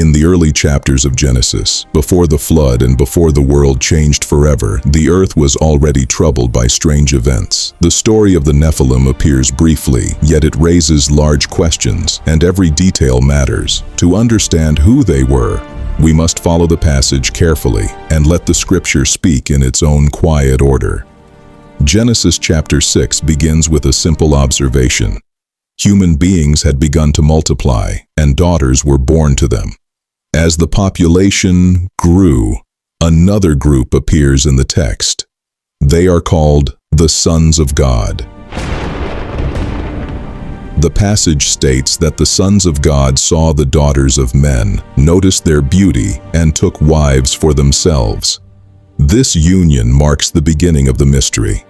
In the early chapters of Genesis, before the flood and before the world changed forever, the earth was already troubled by strange events. The story of the Nephilim appears briefly, yet it raises large questions, and every detail matters. To understand who they were, we must follow the passage carefully and let the scripture speak in its own quiet order. Genesis chapter 6 begins with a simple observation. Human beings had begun to multiply, and daughters were born to them. As the population grew, another group appears in the text. They are called the sons of God. The passage states that the sons of God saw the daughters of men, noticed their beauty, and took wives for themselves. This union marks the beginning of the mystery.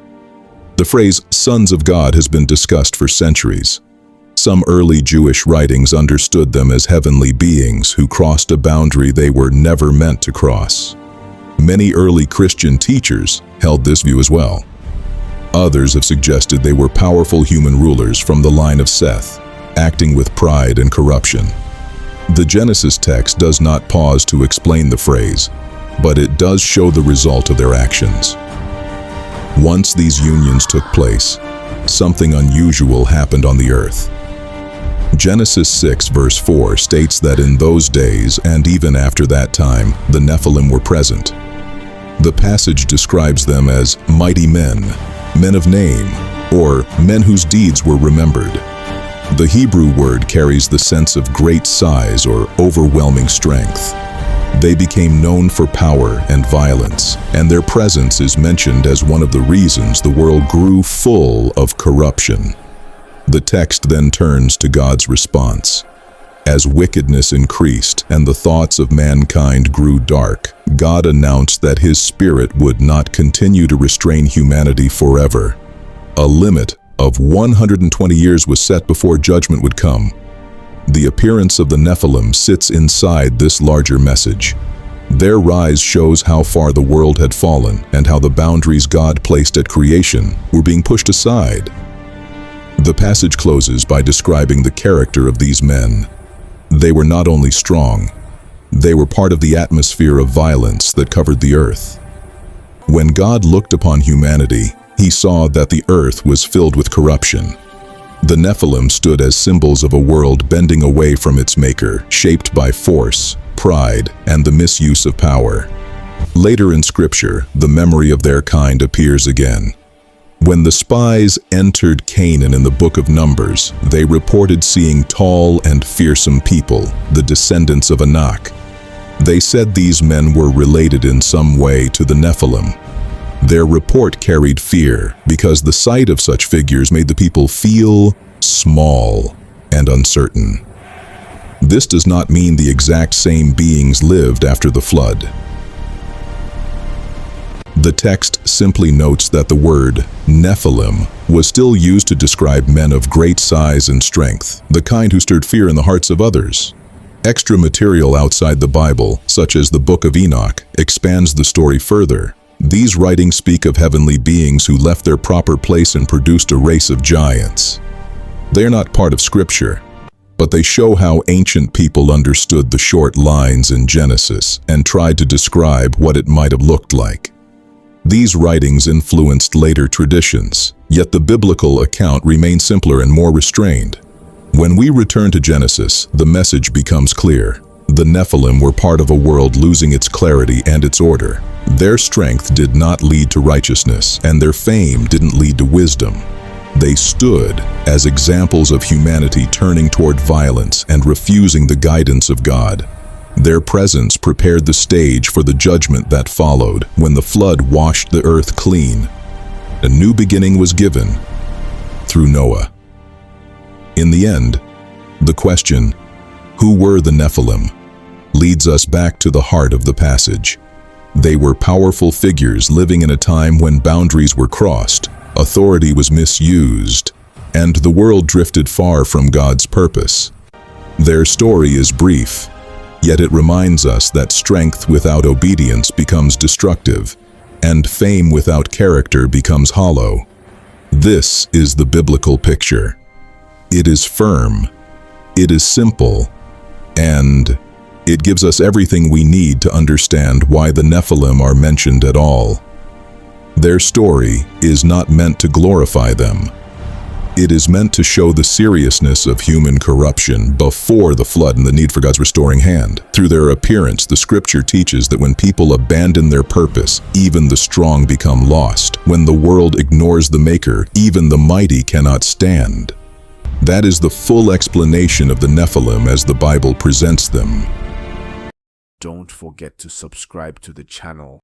The phrase sons of God has been discussed for centuries. Some early Jewish writings understood them as heavenly beings who crossed a boundary they were never meant to cross. Many early Christian teachers held this view as well. Others have suggested they were powerful human rulers from the line of Seth, acting with pride and corruption. The Genesis text does not pause to explain the phrase, but it does show the result of their actions. Once these unions took place, something unusual happened on the earth. Genesis 6 verse 4 states that in those days and even after that time, the Nephilim were present. The passage describes them as mighty men, men of name, or men whose deeds were remembered. The Hebrew word carries the sense of great size or overwhelming strength. They became known for power and violence, and their presence is mentioned as one of the reasons the world grew full of corruption. The text then turns to God's response. As wickedness increased and the thoughts of mankind grew dark, God announced that His Spirit would not continue to restrain humanity forever. A limit of 120 years was set before judgment would come. The appearance of the Nephilim sits inside this larger message. Their rise shows how far the world had fallen and how the boundaries God placed at creation were being pushed aside. The passage closes by describing the character of these men. They were not only strong, they were part of the atmosphere of violence that covered the earth. When God looked upon humanity, He saw that the earth was filled with corruption. The Nephilim stood as symbols of a world bending away from its maker, shaped by force, pride, and the misuse of power. Later in Scripture, the memory of their kind appears again. When the spies entered Canaan in the book of Numbers, they reported seeing tall and fearsome people, the descendants of Anak. They said these men were related in some way to the Nephilim. Their report carried fear because the sight of such figures made the people feel small and uncertain. This does not mean the exact same beings lived after the flood. The text simply notes that the word Nephilim was still used to describe men of great size and strength, the kind who stirred fear in the hearts of others. Extra material outside the Bible, such as the Book of Enoch, expands the story further. These writings speak of heavenly beings who left their proper place and produced a race of giants. They are not part of Scripture, but they show how ancient people understood the short lines in Genesis and tried to describe what it might have looked like. These writings influenced later traditions, yet the biblical account remains simpler and more restrained. When we return to Genesis, the message becomes clear. The Nephilim were part of a world losing its clarity and its order. Their strength did not lead to righteousness, and their fame didn't lead to wisdom. They stood as examples of humanity turning toward violence and refusing the guidance of God. Their presence prepared the stage for the judgment that followed when the flood washed the earth clean. A new beginning was given through Noah. In the end, the question, who were the Nephilim, leads us back to the heart of the passage. They were powerful figures living in a time when boundaries were crossed, authority was misused, and the world drifted far from God's purpose. Their story is brief, yet it reminds us that strength without obedience becomes destructive, and fame without character becomes hollow. This is the biblical picture. It is firm, it is simple, and It gives us everything we need to understand why the Nephilim are mentioned at all. Their story is not meant to glorify them. It is meant to show the seriousness of human corruption before the flood and the need for God's restoring hand. Through their appearance, the scripture teaches that when people abandon their purpose, even the strong become lost. When the world ignores the Maker, even the mighty cannot stand. That is the full explanation of the Nephilim as the Bible presents them. Don't forget to subscribe to the channel